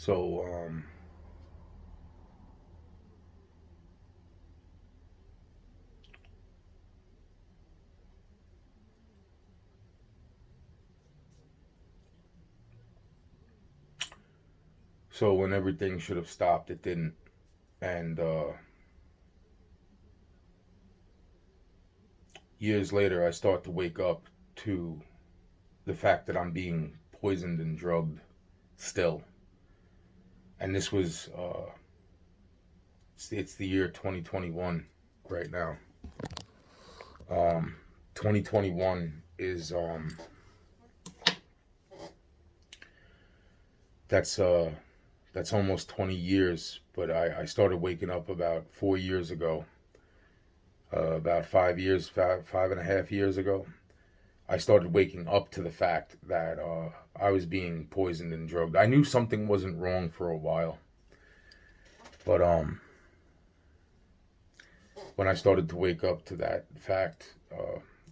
So, so when everything should have stopped, it didn't. And years later, I start to wake up to the fact that I'm being poisoned and drugged still. And this was, it's the year 2021 right now. 2021 is, that's, uh, that's almost 20 years, but I started waking up about 4 years ago, about 5 years, 5.5 years ago. I started waking up to the fact that I was being poisoned and drugged. I knew something wasn't wrong for a while, but when I started to wake up to that fact,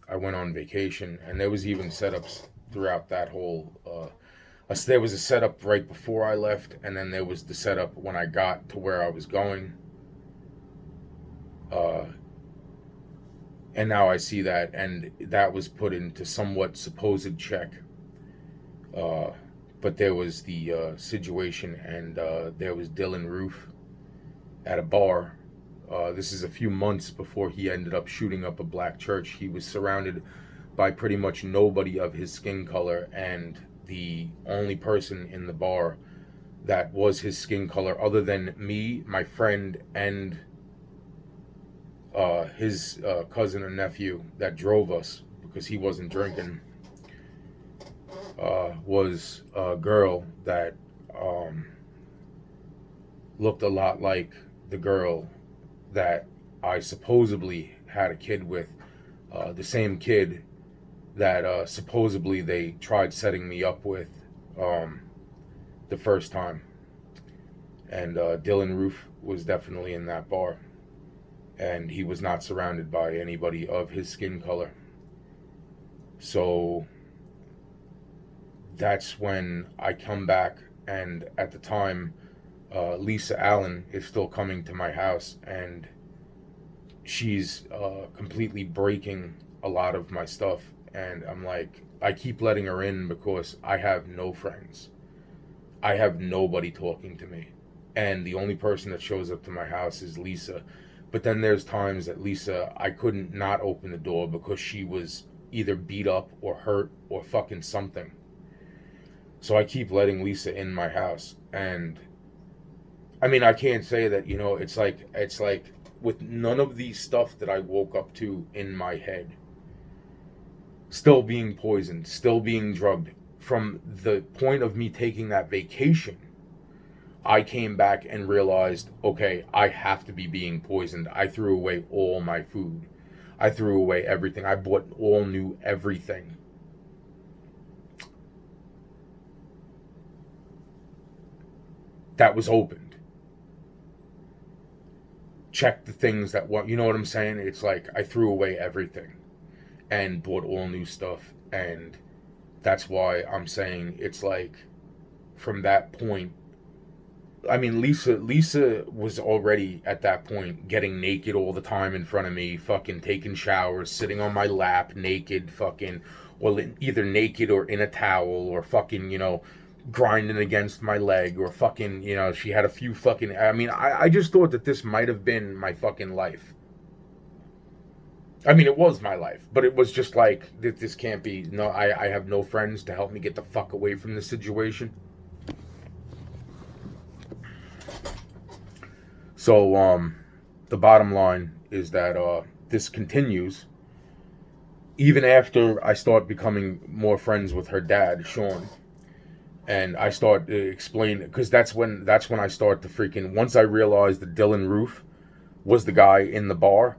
I went on vacation, and there was even setups throughout that whole. There was a setup right before I left, and then there was the setup when I got to where I was going. Uh, and now I see that, and that was put into somewhat supposed check. Uh, but there was the situation, and there was Dylan Roof at a bar. This is a few months before he ended up shooting up a black church. He was surrounded by pretty much nobody of his skin color, and the only person in the bar that was his skin color, other than me, my friend, and his cousin and nephew that drove us because he wasn't drinking, was a girl that looked a lot like the girl that I supposedly had a kid with, the same kid that supposedly they tried setting me up with the first time. And Dylan Roof was definitely in that bar. And he was not surrounded by anybody of his skin color. So that's when I come back, and at the time, Lisa Allen is still coming to my house, and she's completely breaking a lot of my stuff. And I'm like, I keep letting her in because I have no friends. I have nobody talking to me. And the only person that shows up to my house is Lisa. But then there's times that Lisa, I couldn't not open the door because she was either beat up or hurt or fucking something. So I keep letting Lisa in my house. And I mean, I can't say that, it's like with none of these stuff that I woke up to in my head, still being poisoned, still being drugged, from the point of me taking that vacation, I came back and realized, okay, I have to be being poisoned. I threw away all my food. I threw away everything. I bought all new everything. That was opened. Check the things that what you know what I'm saying? It's like I threw away everything and bought all new stuff, and that's why I'm saying it's like from that point. I mean, Lisa was already at that point getting naked all the time in front of me, fucking taking showers, sitting on my lap naked, fucking, well, either naked or in a towel, or fucking, grinding against my leg, or fucking, she had a few fucking. I mean, I just thought that this might have been my fucking life. I mean, it was my life, but it was just like, this can't be. No, I have no friends to help me get the fuck away from this situation. So, the bottom line is that this continues even after I start becoming more friends with her dad, Sean, and I start to explain, because that's when I start to freaking, once I realized that Dylan Roof was the guy in the bar.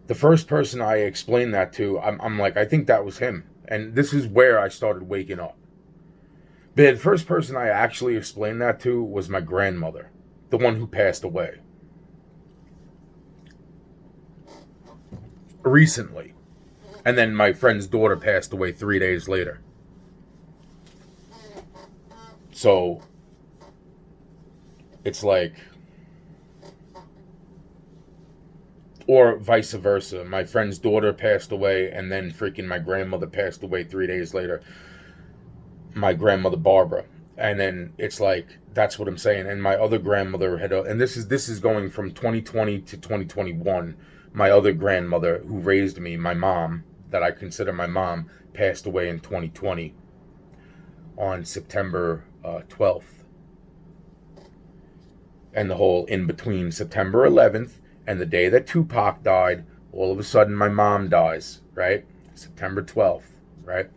The first person I explained that to, I'm like, I think that was him, and this is where I started waking up. The first person I actually explained that to was my grandmother, the one who passed away recently. And then my friend's daughter passed away 3 days later. So it's like, or vice versa. My friend's daughter passed away, and then freaking my grandmother passed away 3 days later. My grandmother Barbara, and then it's like that's what I'm saying. And my other grandmother had, and this is going from 2020 to 2021. My other grandmother who raised me, my mom, that I consider my mom, passed away in 2020 on September 12th. And the whole in between September 11th and the day that Tupac died, all of a sudden my mom dies, right? September 12th, right?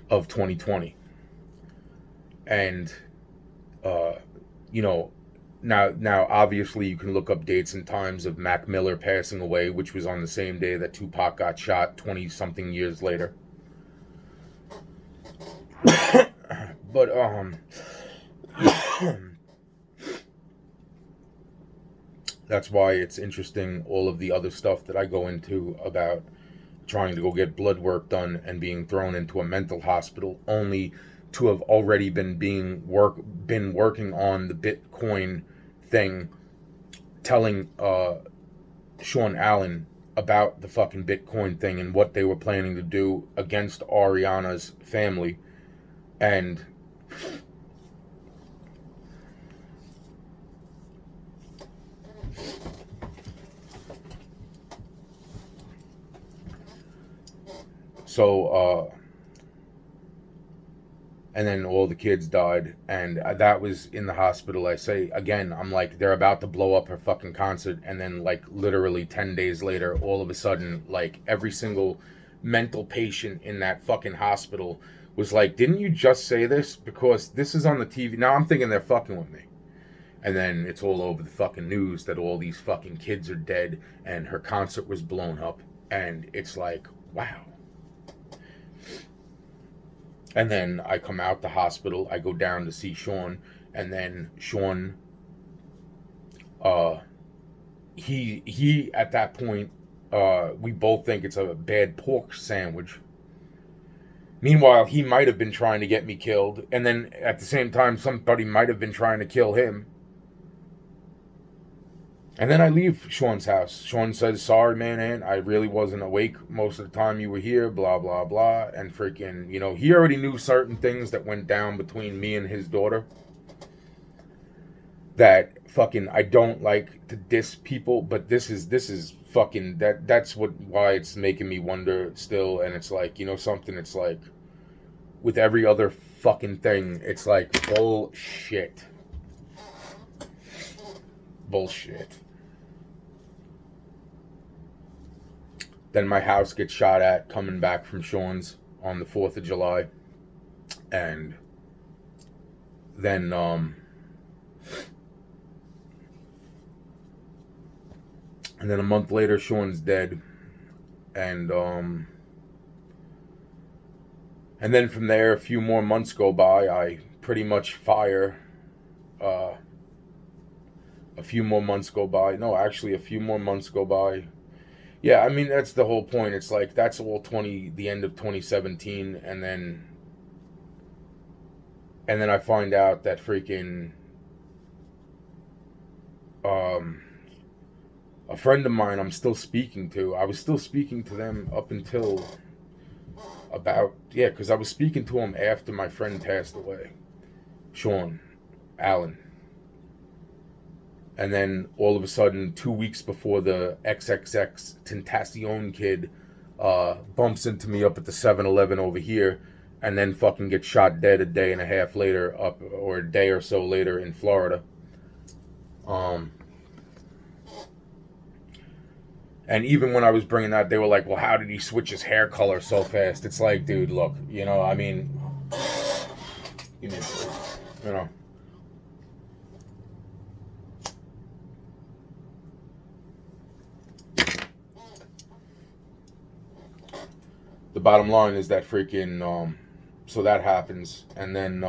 Of 2020. And you know, now obviously you can look up dates and times of Mac Miller passing away, which was on the same day that Tupac got shot 20 something years later. But that's why it's interesting, all of the other stuff that I go into about trying to go get blood work done and being thrown into a mental hospital, only to have already been working on the Bitcoin thing, telling Sean Allen about the fucking Bitcoin thing and what they were planning to do against Ariana's family. And so and then all the kids died, and that was in the hospital. I say again, I'm like, they're about to blow up her fucking concert, and then like literally 10 days later, all of a sudden, like every single mental patient in that fucking hospital was like, didn't you just say this? Because this is on the TV. Now I'm thinking they're fucking with me. And then it's all over the fucking news that all these fucking kids are dead and her concert was blown up. And it's like, wow. And then I come out the hospital, I go down to see Sean, and then Sean, he at that point, we both think it's a bad pork sandwich. Meanwhile, he might have been trying to get me killed, and then at the same time, somebody might have been trying to kill him. And then I leave Sean's house. Sean says, sorry, man, Aunt, I really wasn't awake most of the time you were here, blah, blah, blah. And freaking, he already knew certain things that went down between me and his daughter. That fucking, I don't like to diss people, but this is fucking, that's why it's making me wonder still. And it's like, something, it's like, with every other fucking thing, it's like, bullshit. Bullshit. Then my house gets shot at coming back from Sean's on the 4th of July. And then a month later, Sean's dead. And then from there, a few more months go by. I pretty much fire. A few more months go by. No, actually, a few more months go by. Yeah, I mean, that's the whole point. It's like, that's all the end of 2017, and then I find out that freaking, a friend of mine I'm still speaking to, I was still speaking to them up until because I was speaking to him after my friend passed away, Sean Allen. And then all of a sudden, 2 weeks before the XXX Tentacion kid bumps into me up at the 7-Eleven over here, and then fucking gets shot dead a day and a half later, or a day or so later in Florida. And even when I was bringing that, they were like, well, how did he switch his hair color so fast? It's like, dude, look, I mean, give me a break, The bottom line is that freaking, so that happens. And then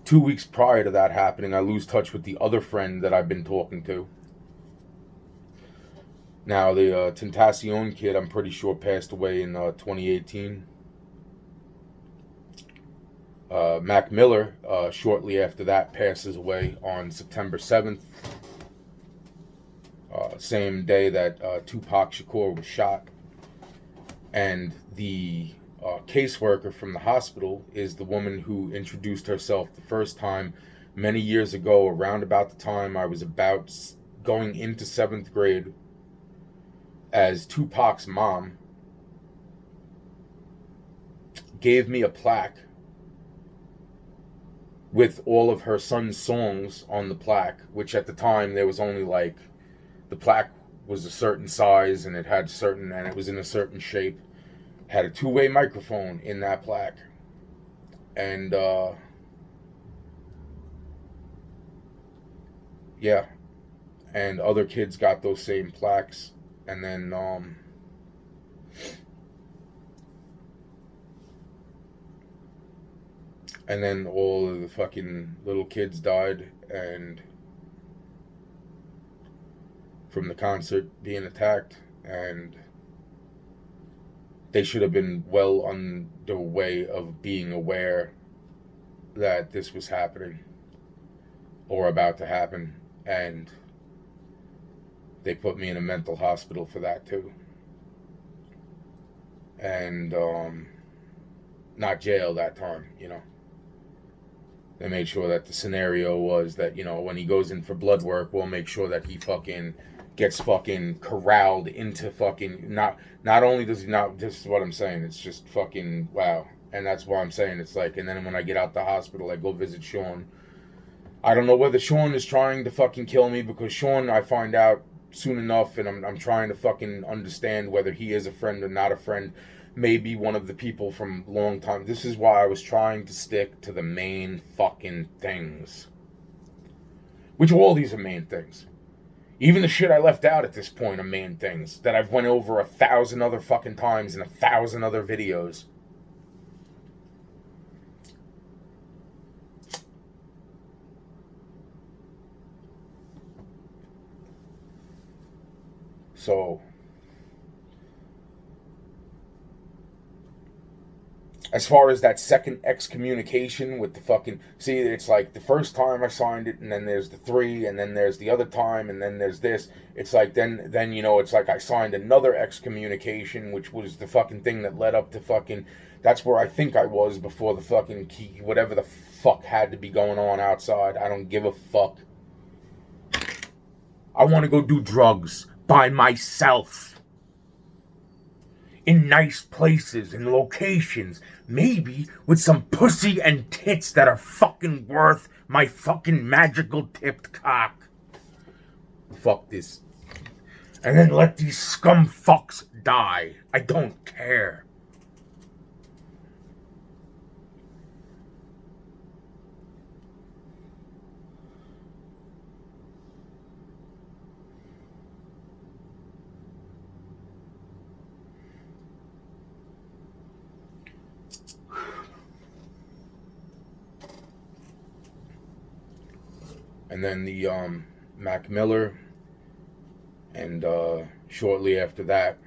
2 weeks prior to that happening, I lose touch with the other friend that I've been talking to. Now, the Tentacion kid, I'm pretty sure, passed away in 2018. Mac Miller, shortly after that, passes away on September 7th, same day that Tupac Shakur was shot. And the caseworker from the hospital is the woman who introduced herself the first time many years ago, around about the time I was about going into 7th grade, as Tupac's mom. Gave me a plaque with all of her son's songs on the plaque, which at the time there was only like, the plaque was a certain size and it had certain, and it was in a certain shape, had a two-way microphone in that plaque. And yeah, and other kids got those same plaques. And then all of the fucking little kids died, and from the concert being attacked, and they should have been well on the way of being aware that this was happening or about to happen, and they put me in a mental hospital for that too. And not jail that time, you know. They made sure that the scenario was that, you know, when he goes in for blood work, we'll make sure that he fucking gets fucking corralled into fucking, not only does he not, this is what I'm saying, it's just fucking wow. And that's why I'm saying it's like, and then when I get out the hospital, I go visit Sean. I don't know whether Sean is trying to fucking kill me, because Sean, I find out soon enough, and I'm trying to fucking understand whether he is a friend or not a friend. Maybe one of the people from long time. This is why I was trying to stick to the main fucking things. Which all these are main things. Even the shit I left out at this point are main things that I've went over 1,000 other fucking times in 1,000 other videos. So, as far as that second excommunication with the fucking, see, it's like the first time I signed it, and then there's the 3, and then there's the other time, and then there's this. It's like then you know, it's like I signed another excommunication, which was the fucking thing that led up to fucking, that's where I think I was before the fucking key, whatever the fuck had to be going on outside. I don't give a fuck. I want to go do drugs by myself. In nice places and locations, maybe with some pussy and tits that are fucking worth my fucking magical tipped cock. Fuck this. And then let these scum fucks die. I don't care. And then the Mac Miller, and shortly after that,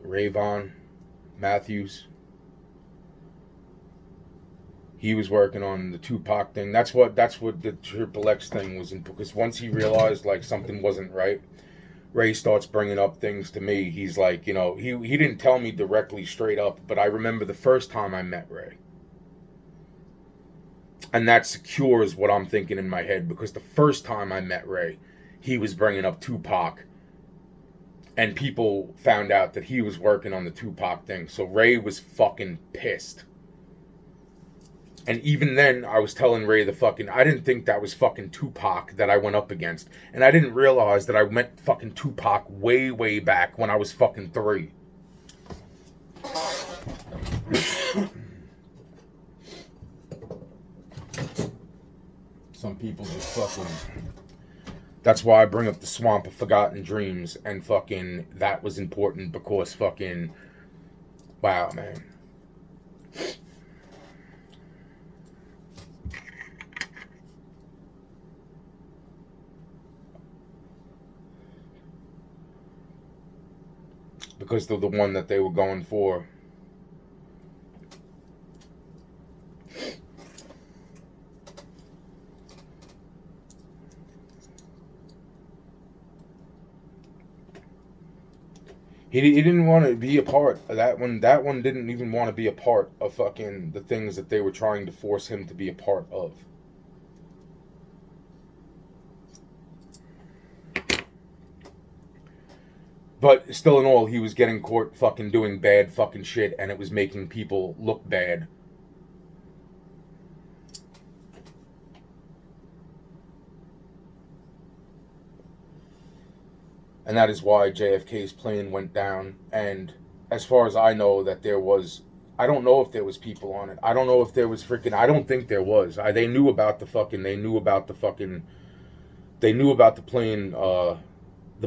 Rayvon Matthews. He was working on the Tupac thing. That's what the Triple X thing was in, because once he realized like something wasn't right, Ray starts bringing up things to me. He's like, you know, he didn't tell me directly straight up, but I remember the first time I met Ray. And that secures what I'm thinking in my head, because the first time I met Ray, he was bringing up Tupac, and people found out that he was working on the Tupac thing. So Ray was fucking pissed. And even then, I was telling Ray I didn't think that was fucking Tupac that I went up against. And I didn't realize that I met fucking Tupac way, way back when I was fucking 3. Some people just fucking... That's why I bring up the Swamp of Forgotten Dreams, and fucking that was important, because fucking... Wow, man. because they're the one that they were going for. He didn't want to be a part of that one. That one didn't even want to be a part of fucking the things that they were trying to force him to be a part of. But still in all, he was getting caught fucking doing bad fucking shit, and it was making people look bad. And that is why JFK's plane went down. And as far as I know, that there was, I don't know if there was people on it. I don't know if there was freaking, I don't think there was. They knew about the fucking, they knew about the plane, the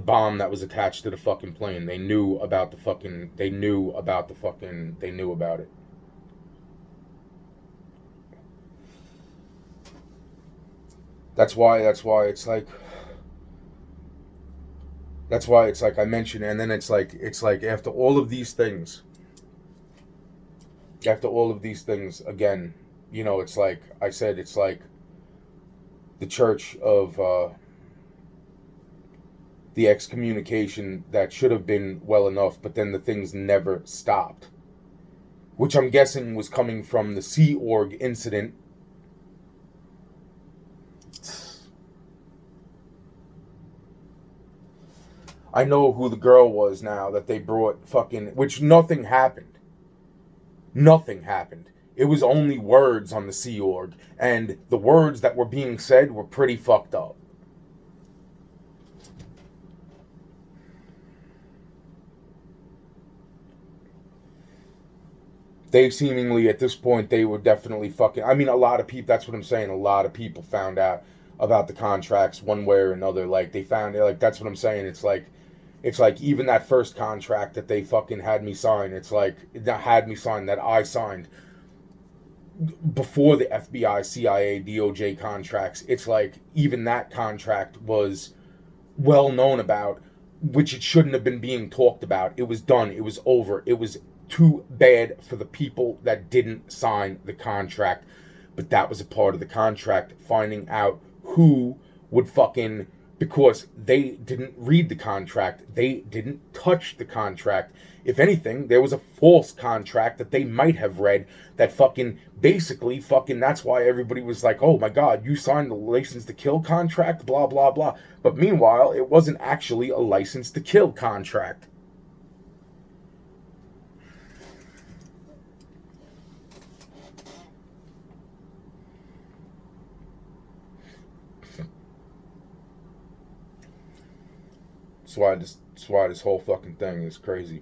bomb that was attached to the fucking plane. They knew about it. That's why it's like I mentioned, and then it's like after all of these things, again, you know, it's like I said, it's like the church of the excommunication that should have been well enough, but then the things never stopped, which I'm guessing was coming from the Sea Org incident. I know who the girl was now that they brought fucking, which nothing happened. Nothing happened. It was only words on the Sea Org, and the words that were being said were pretty fucked up. They seemingly, at this point, they were definitely fucking, I mean, a lot of people, that's what I'm saying, a lot of people found out about the contracts one way or another. Like, they found, like, that's what I'm saying, it's like even that first contract that they fucking had me sign, it's like, that I signed before the FBI, CIA, DOJ contracts, it's like, even that contract was well known about, which it shouldn't have been being talked about. It was done, it was over, it was too bad for the people that didn't sign the contract. But that was a part of the contract, finding out who would fucking, because they didn't read the contract, they didn't touch the contract. If anything, there was a false contract that they might have read that fucking, basically fucking, that's why everybody was like, oh my god, you signed the license to kill contract, blah blah blah. But meanwhile, it wasn't actually a license to kill contract. That's why this whole fucking thing is crazy.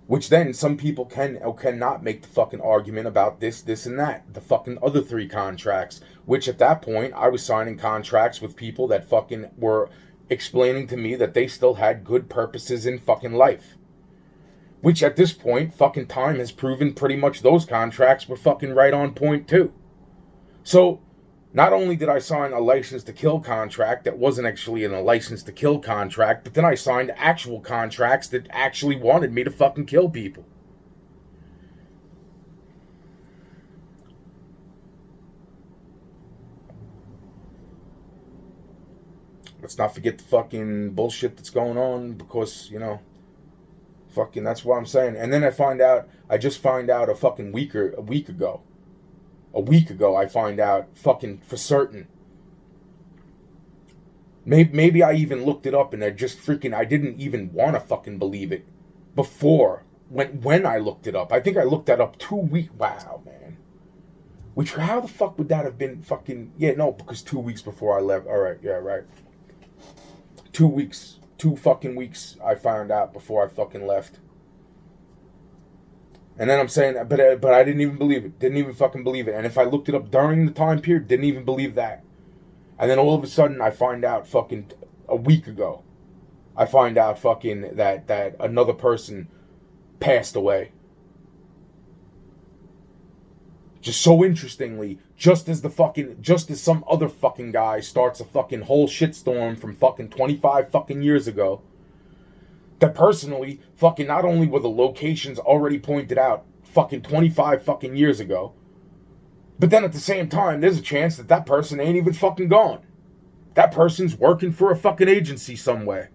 Which then some people can or cannot make the fucking argument about this, and that. The fucking other 3 contracts. Which at that point, I was signing contracts with people that fucking were explaining to me that they still had good purposes in fucking life. Which at this point, fucking time has proven pretty much those contracts were fucking right on point too. So, not only did I sign a license to kill contract that wasn't actually a license to kill contract, but then I signed actual contracts that actually wanted me to fucking kill people. Let's not forget the fucking bullshit that's going on, because, you know, fucking, that's what I'm saying. And then I just find out a week ago, I find out fucking for certain. Maybe I even looked it up and I didn't even want to fucking believe it before when I looked it up. I think I looked that up 2 weeks. Wow, man. Which, how the fuck would that have been fucking, yeah, no, because 2 weeks before I left. All right, yeah, right. 2 fucking weeks I found out before I fucking left. And then I'm saying, but I didn't even believe it. Didn't even fucking believe it. And if I looked it up during the time period, didn't even believe that. And then all of a sudden, I find out fucking a week ago, I find out fucking that another person passed away. Just so interestingly, just as some other fucking guy starts a fucking whole shitstorm from fucking 25 fucking years ago, that personally, fucking not only were the locations already pointed out fucking 25 fucking years ago, but then at the same time, there's a chance that that person ain't even fucking gone. That person's working for a fucking agency somewhere.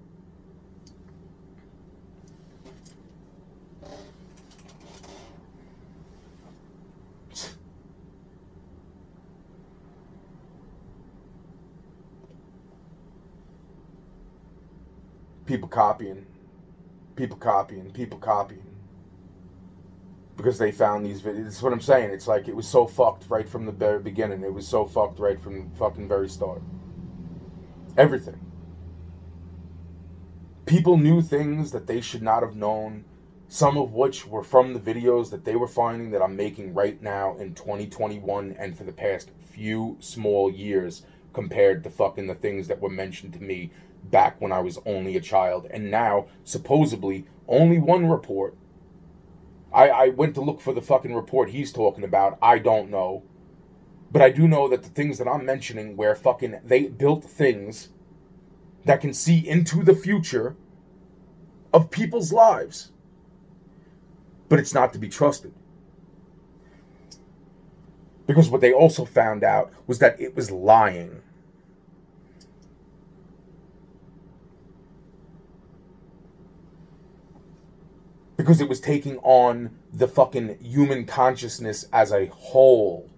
People copying. Because they found these videos. That's what I'm saying. It's like it was so fucked right from the very beginning. It was so fucked right from the fucking very start. Everything. People knew things that they should not have known, some of which were from the videos that they were finding that I'm making right now in 2021 and for the past few small years compared to fucking the things that were mentioned to me back when I was only a child. And now, supposedly, only one report. I went to look for the fucking report he's talking about. I don't know. But I do know that the things that I'm mentioning where fucking they built things that can see into the future of people's lives. But it's not to be trusted. Because what they also found out was that it was lying. Because it was taking on the fucking human consciousness as a whole.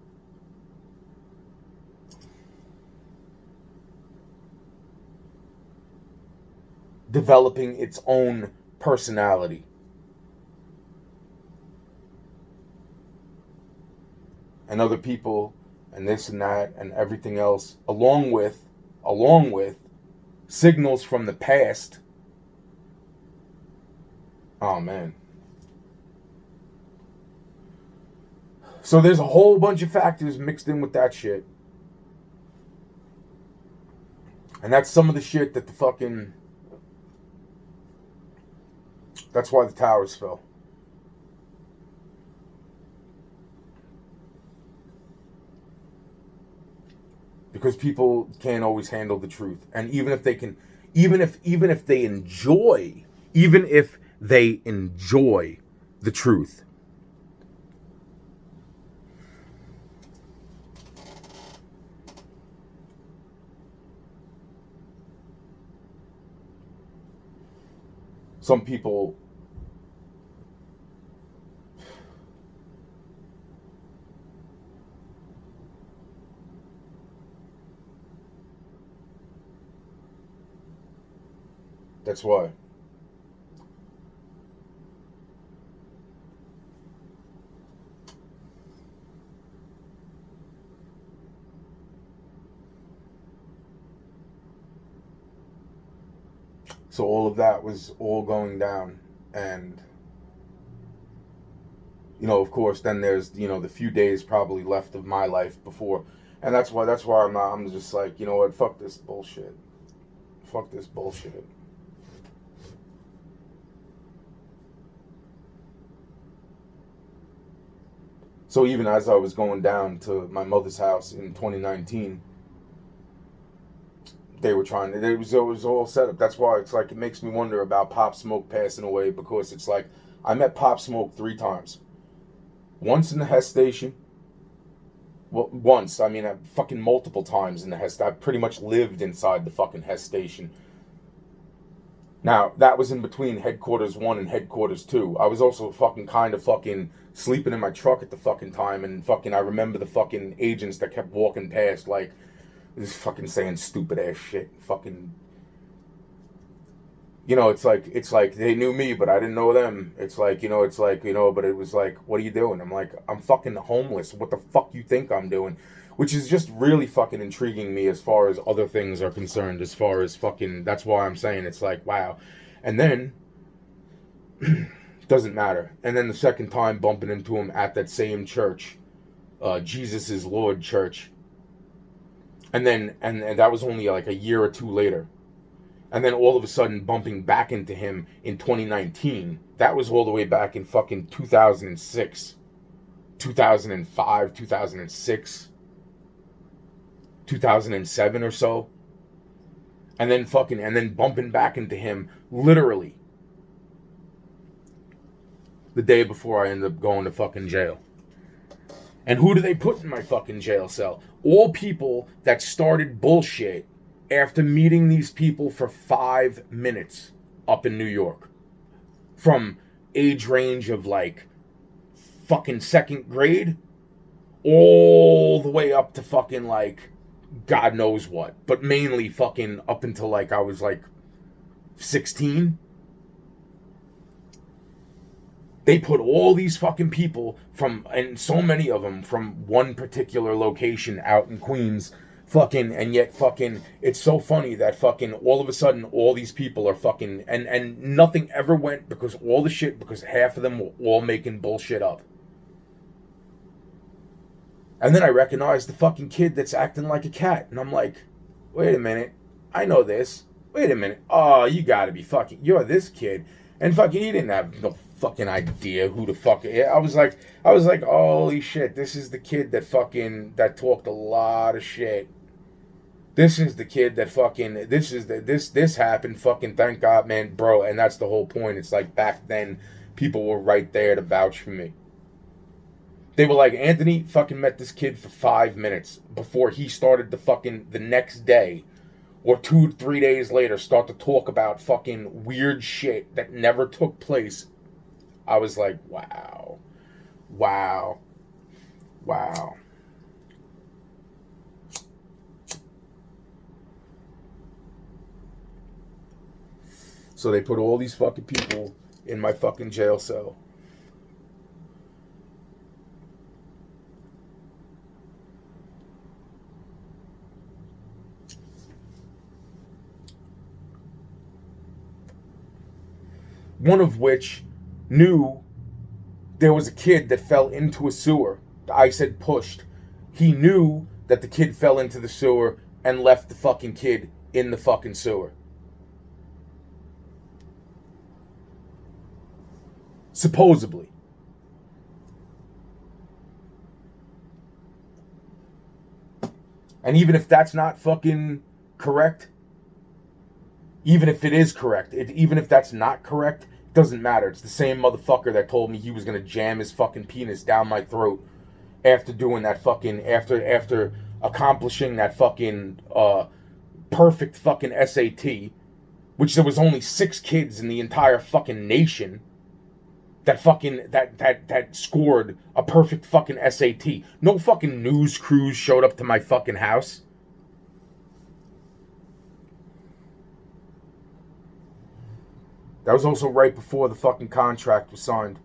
Developing its own personality. And other people, and this and that, and everything else, along with signals from the past. Oh, man. So there's a whole bunch of factors mixed in with that shit. And that's some of the shit that the fucking... That's why the towers fell. Because people can't always handle the truth. And even if they can... Even if they enjoy the truth, some people that's why. So all of that was all going down, and of course, then there's the few days probably left of my life before, and that's why I'm just like, what, fuck this bullshit, So even as I was going down to my mother's house in 2019. They were trying to, it was all set up. That's why it's like, it makes me wonder about Pop Smoke passing away, because it's like, I met Pop Smoke 3 times. Once in the Hess station. Well, once, I mean, fucking multiple times in the Hess. I pretty much lived inside the fucking Hess station. Now, that was in between Headquarters 1 and Headquarters 2. I was also kind of sleeping in my truck at the fucking time, and I remember the fucking agents that kept walking past, like, just fucking saying stupid ass shit. Fucking, it's like they knew me, but I didn't know them. It's like, but it was like, what are you doing? I'm like, I'm fucking homeless. What the fuck you think I'm doing? Which is just really fucking intriguing me as far as other things are concerned, as far as fucking, that's why I'm saying it's like, wow. And then, doesn't matter. And then the second time bumping into him at that same church, Jesus is Lord Church. And then, and that was only like a year or 2 later. And then all of a sudden bumping back into him in 2019. That was all the way back in fucking 2006. 2005, 2006, 2007 or so. And then bumping back into him literally the day before I ended up going to fucking jail. And who do they put in my fucking jail cell? All people that started bullshit after meeting these people for 5 minutes up in New York. From age range of like fucking second grade all the way up to fucking like God knows what. But mainly fucking up until like I was like 16. They put all these fucking people from, and so many of them from one particular location out in Queens, fucking, and yet fucking, it's so funny that fucking all of a sudden all these people are fucking, and nothing ever went because all the shit, because half of them were all making bullshit up. And then I recognized the fucking kid that's acting like a cat, and I'm like, wait a minute, I know this. Wait a minute, oh, you gotta be fucking, you're this kid. And fucking, he didn't have no fucking idea who the fuck. I was like, holy shit, this is the kid that fucking that talked a lot of shit. This is the kid that fucking this happened. Fucking thank God, man, bro. And that's the whole point. It's like back then, people were right there to vouch for me. They were like, Anthony fucking met this kid for 5 minutes before he started the next day or 2-3 days later start to talk about fucking weird shit that never took place. I was like, wow. Wow. Wow. So they put all these fucking people in my fucking jail cell. One of which knew there was a kid that fell into a sewer. I said pushed. He knew that the kid fell into the sewer and left the fucking kid in the fucking sewer. Supposedly. And even if that's not fucking correct, even if it is correct, even if that's not correct, it doesn't matter. It's the same motherfucker that told me he was gonna jam his fucking penis down my throat after doing that fucking, after accomplishing that fucking perfect fucking SAT, which there was only 6 kids in the entire fucking nation that fucking that scored a perfect fucking SAT. No fucking news crews showed up to my fucking house. That was also right before the fucking contract was signed.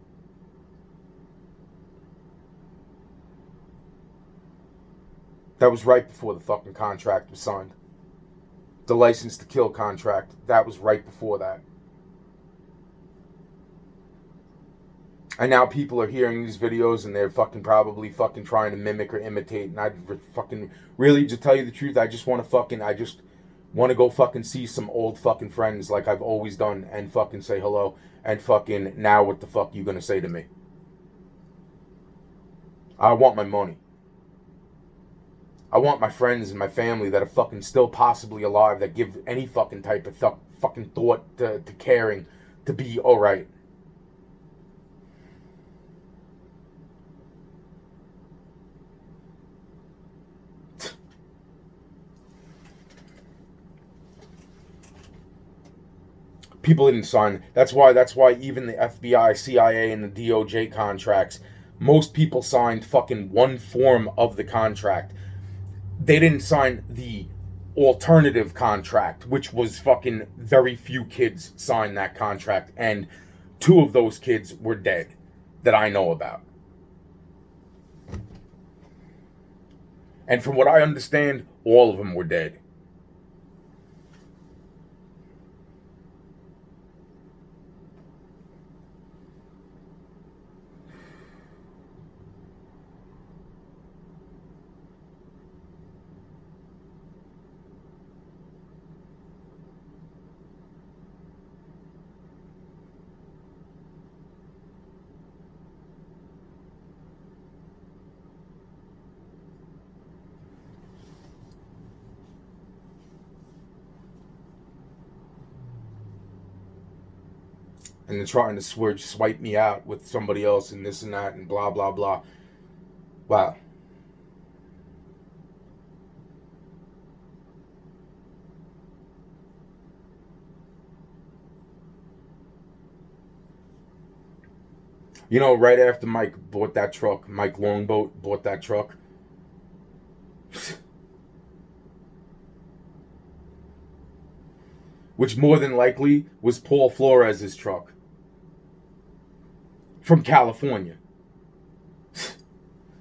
That was right before the fucking contract was signed. The License to Kill contract, that was right before that. And now people are hearing these videos and they're fucking probably fucking trying to mimic or imitate. And I fucking, really, to tell you the truth, I just want to go fucking see some old fucking friends like I've always done and fucking say hello. And fucking, now what the fuck you gonna say to me? I want my money. I want my friends and my family that are fucking still possibly alive, that give any fucking type of fucking thought to caring, to be alright. People didn't sign. That's why even the FBI, CIA, and the DOJ contracts, most people signed fucking one form of the contract. They didn't sign the alternative contract, which was fucking very few kids signed that contract, and 2 of those kids were dead that I know about. And from what I understand, all of them were dead. and then trying to swipe me out with somebody else and this and that and blah blah blah. Wow. You know, right after Mike bought that truck, Mike Longboat bought that truck. Which more than likely was Paul Flores' truck from California.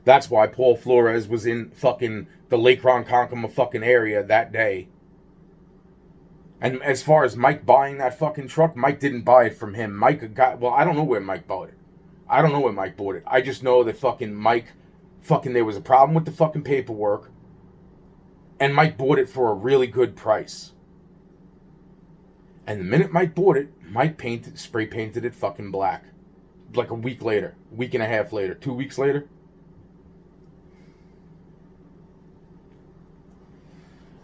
That's why Paul Flores was in fucking the Lake Ronkonkoma fucking area that day. And as far as Mike buying that fucking truck, Mike didn't buy it from him. Mike got, well, I don't know where Mike bought it. I don't know where Mike bought it. I just know that fucking Mike, fucking there was a problem with the fucking paperwork. And Mike bought it for a really good price. And the minute Mike bought it, Mike spray painted it fucking black. Like a week later, a week and a half later, 2 weeks later.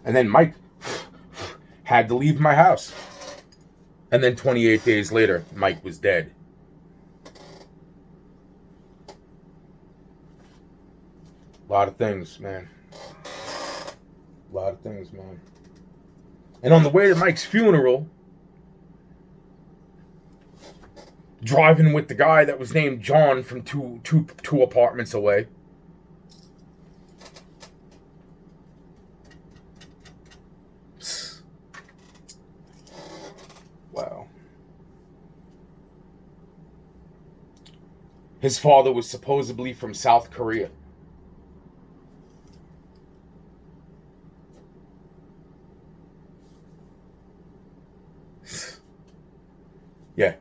And then Mike had to leave my house. And then 28 days later, Mike was dead. A lot of things, man. A lot of things, man. And on the way to Mike's funeral, driving with the guy that was named John from two apartments away. Wow. His father was supposedly from South Korea. Yeah.